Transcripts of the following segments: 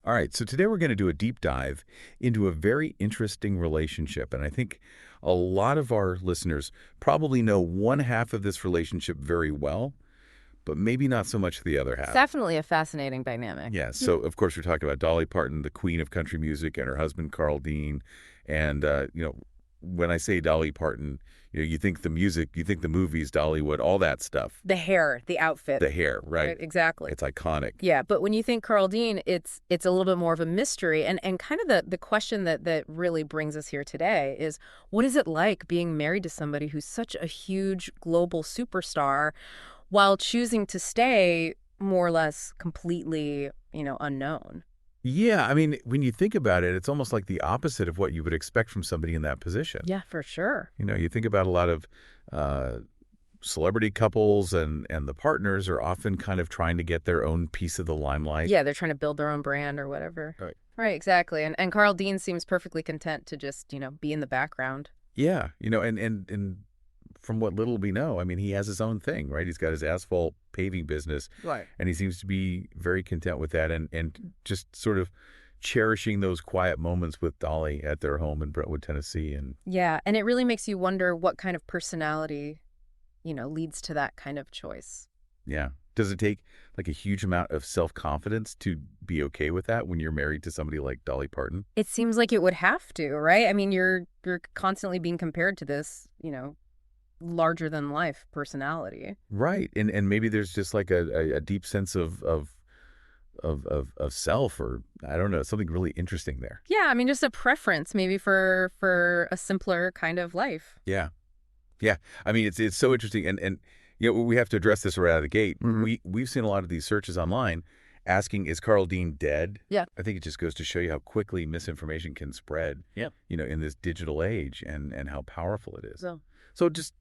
All right, so today we're going to do a deep dive into a very interesting relationship. And I think a lot of our listeners probably know one half of this relationship very well, but maybe not so much the other It's half. definitely a fascinating dynamic. Yeah, so of course we're talking about Dolly Parton, the queen of country music, and her husband, Carl Dean. And, when I say Dolly Parton, you think the music, you think the movies, Dollywood, all that stuff. The hair, the outfit. The hair, right? Exactly. It's iconic. Yeah, but when you think Carl Dean, it's a little bit more of a mystery. And kind of the question that really brings us here today is, what is it like being married to somebody who's such a huge global superstar while choosing to stay more or less completely, unknown? Yeah, I mean, when you think about it, it's almost like the opposite of what you would expect from somebody in that position. Yeah, for sure. You think about a lot of uh, celebrity couples, and the partners are often kind of trying to get their own piece of the limelight. Yeah, they're trying to build their own brand or whatever. Right. Right, exactly. And Carl Dean seems perfectly content to just, be in the background. Yeah, and from what little we know, I mean, he has his own thing, right? He's got his asphalt paving business, Right. and he seems to be very content with that, and just sort of cherishing those quiet moments with Dolly at their home in Brentwood, Tennessee. And Yeah, and it really makes you wonder what kind of personality, leads to that kind of choice. yeah, does it take like a huge amount of self-confidence to be okay with that when you're married to somebody like Dolly Parton? It seems like it would have to, right? I mean, you're constantly being compared to this, larger than life personality. Right. And maybe there's just like a deep sense of self, or I don't know, something really interesting there. Yeah, I mean, just a preference maybe for a simpler kind of life. Yeah. Yeah. I mean, it's so interesting. And we have to address this right out of the gate. We've seen a lot of these searches online asking, is Carl Dean dead? Yeah. I think it just goes to show you how quickly misinformation can spread, Yep. In this digital age, and how powerful it is. So, So just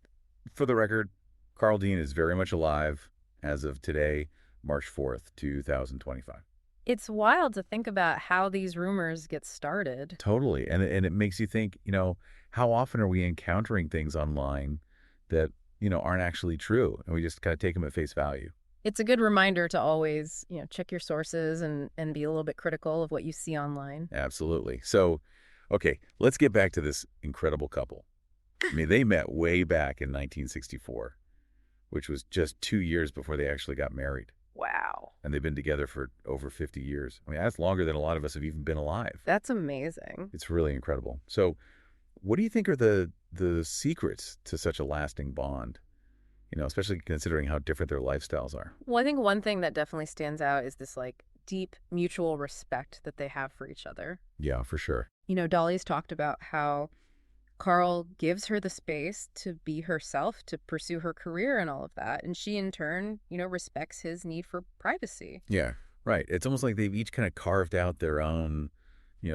for the record, Carl Dean is very much alive as of today, March 4th, 2025. it's wild to think about how these rumors get started. Totally. And it makes you think, how often are we encountering things online that, aren't actually true, and we just kind of take them at face value? It's a good reminder to always, check your sources and be a little bit critical of what you see online. Absolutely. So, okay, let's get back to this incredible couple. I mean, they met way back in 1964, which was just 2 years before they actually got married. Wow. And they've been together for over 50 years. I mean, that's longer than a lot of us have even been alive. That's amazing. It's really incredible. So what do you think are the secrets to such a lasting bond? Especially considering how different their lifestyles are. Well, I think one thing that definitely stands out is this deep mutual respect that they have for each other. Yeah, for sure. Dolly's talked about how Carl gives her the space to be herself, to pursue her career and all of that. And she, in turn, respects his need for privacy. Yeah, right. It's almost like they've each kind of carved out their own,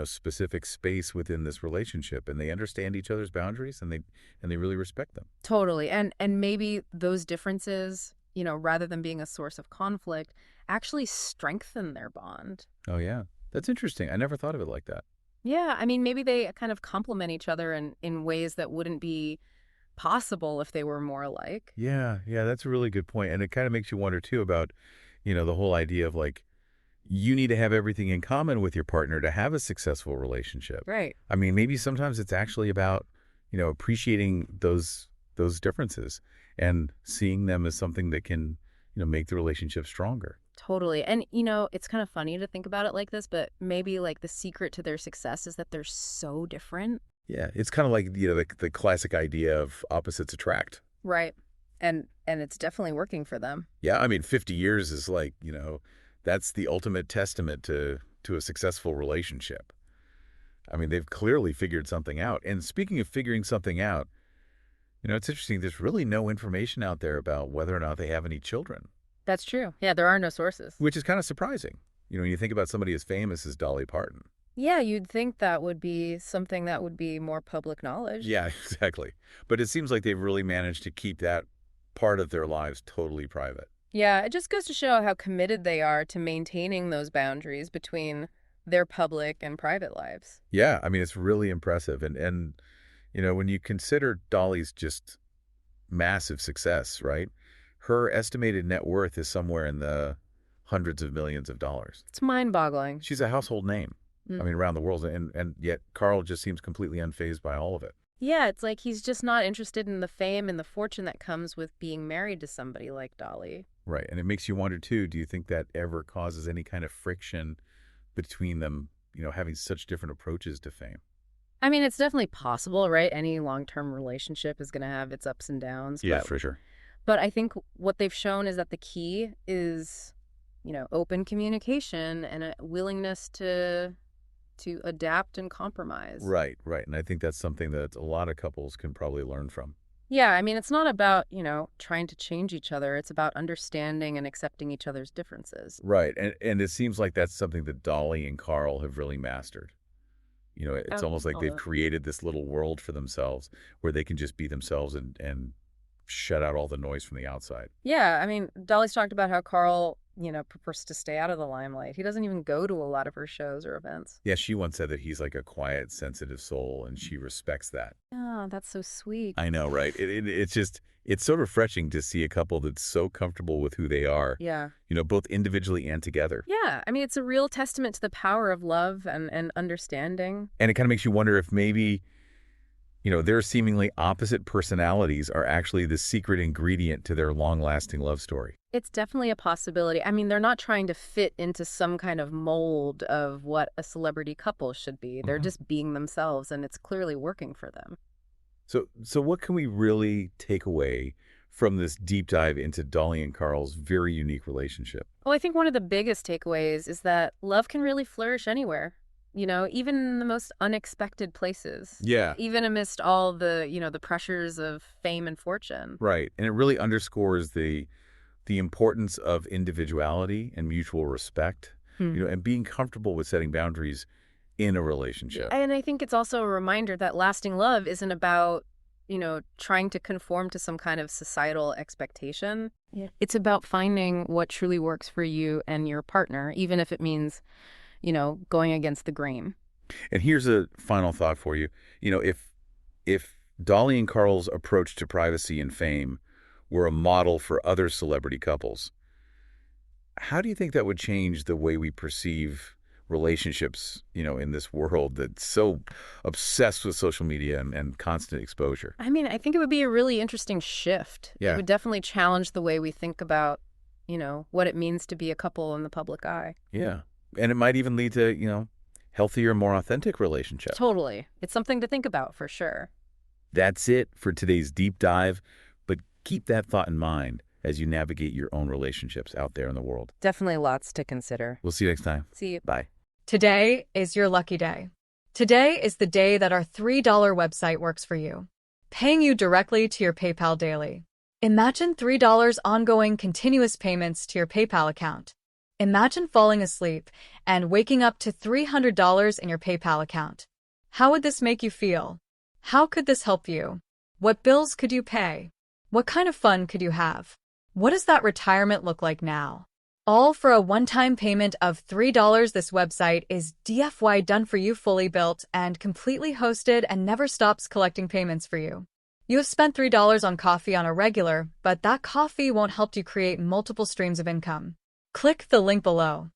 specific space within this relationship, and they understand each other's boundaries, and they really respect them. Totally. And maybe those differences, rather than being a source of conflict, actually strengthen their bond. Oh, yeah. That's interesting. I never thought of it like that. Yeah, I mean, maybe they kind of complement each other in ways that wouldn't be possible if they were more alike. Yeah, that's a really good point. And it kind of makes you wonder, too, about, the whole idea of like, you need to have everything in common with your partner to have a successful relationship. Right. I mean, maybe sometimes it's actually about, appreciating those differences and seeing them as something that can, make the relationship stronger. Totally. And, it's kind of funny to think about it like this, but maybe the secret to their success is that they're so different. Yeah, it's kind of like, the classic idea of opposites attract. Right. And it's definitely working for them. Yeah, I mean, 50 years is like, that's the ultimate testament to a successful relationship. I mean, they've clearly figured something out. And speaking of figuring something out, it's interesting. There's really no information out there about whether or not they have any children. That's true. Yeah, there are no sources. Which is kind of surprising. When you think about somebody as famous as Dolly Parton. Yeah, you'd think that would be something that would be more public knowledge. Yeah, exactly. But it seems like they've really managed to keep that part of their lives totally private. Yeah, it just goes to show how committed they are to maintaining those boundaries between their public and private lives. Yeah, I mean, it's really impressive. And when you consider Dolly's just massive success, right? Her estimated net worth is somewhere in the hundreds of millions of dollars. It's mind-boggling. She's a household name. I mean, around the world, and yet Carl just seems completely unfazed by all of it. Yeah, it's like he's just not interested in the fame and the fortune that comes with being married to somebody like Dolly. Right, and it makes you wonder, too, do you think that ever causes any kind of friction between them, having such different approaches to fame? I mean, it's definitely possible, right? Any long-term relationship is going to have its ups and downs. Yeah, for sure. But I think what they've shown is that the key is, open communication and a willingness to adapt and compromise. Right. And I think that's something that a lot of couples can probably learn from. Yeah, I mean, it's not about, trying to change each other. It's about understanding and accepting each other's differences. Right. And it seems like that's something that Dolly and Carl have really mastered. It's almost like they've created this little world for themselves where they can just be themselves and shut out all the noise from the outside. Yeah, I mean, Dolly's talked about how Carl, prefers to stay out of the limelight. He doesn't even go to a lot of her shows or events. Yeah, she once said that he's like a quiet, sensitive soul, and she respects that. Oh, that's so sweet. I know, right? It's so refreshing to see a couple that's so comfortable with who they are. Yeah. Both individually and together. Yeah, I mean, it's a real testament to the power of love and understanding. And it kind of makes you wonder if maybe, their seemingly opposite personalities are actually the secret ingredient to their long-lasting love story. It's definitely a possibility. I mean, they're not trying to fit into some kind of mold of what a celebrity couple should be. They're just being themselves, and it's clearly working for them. So what can we really take away from this deep dive into Dolly and Carl's very unique relationship? Well, I think one of the biggest takeaways is that love can really flourish anywhere, even in the most unexpected places. Yeah. Even amidst all the, the pressures of fame and fortune. Right. And it really underscores the importance of individuality and mutual respect, and being comfortable with setting boundaries in a relationship. And I think it's also a reminder that lasting love isn't about, trying to conform to some kind of societal expectation. Yeah. It's about finding what truly works for you and your partner, even if it means, going against the grain. And here's a final thought for you. If Dolly and Carl's approach to privacy and fame were a model for other celebrity couples, how do you think that would change the way we perceive relationships, in this world that's so obsessed with social media and constant exposure? I mean, I think it would be a really interesting shift. Yeah. It would definitely challenge the way we think about, what it means to be a couple in the public eye. Yeah. And it might even lead to, healthier, more authentic relationships. Totally. It's something to think about for sure. That's it for today's deep dive. But keep that thought in mind as you navigate your own relationships out there in the world. Definitely lots to consider. We'll see you next time. See you. Bye. Today is your lucky day. Today is the day that our $3 website works for you, paying you directly to your PayPal daily. Imagine $3 ongoing continuous payments to your PayPal account. Imagine falling asleep and waking up to $300 in your PayPal account. How would this make you feel? How could this help you? What bills could you pay? What kind of fun could you have? What does that retirement look like now? All for a one-time payment of $3. This website is DFY done for you, fully built and completely hosted, and never stops collecting payments for you. You have spent $3 on coffee on a regular, but that coffee won't help you create multiple streams of income. Click the link below.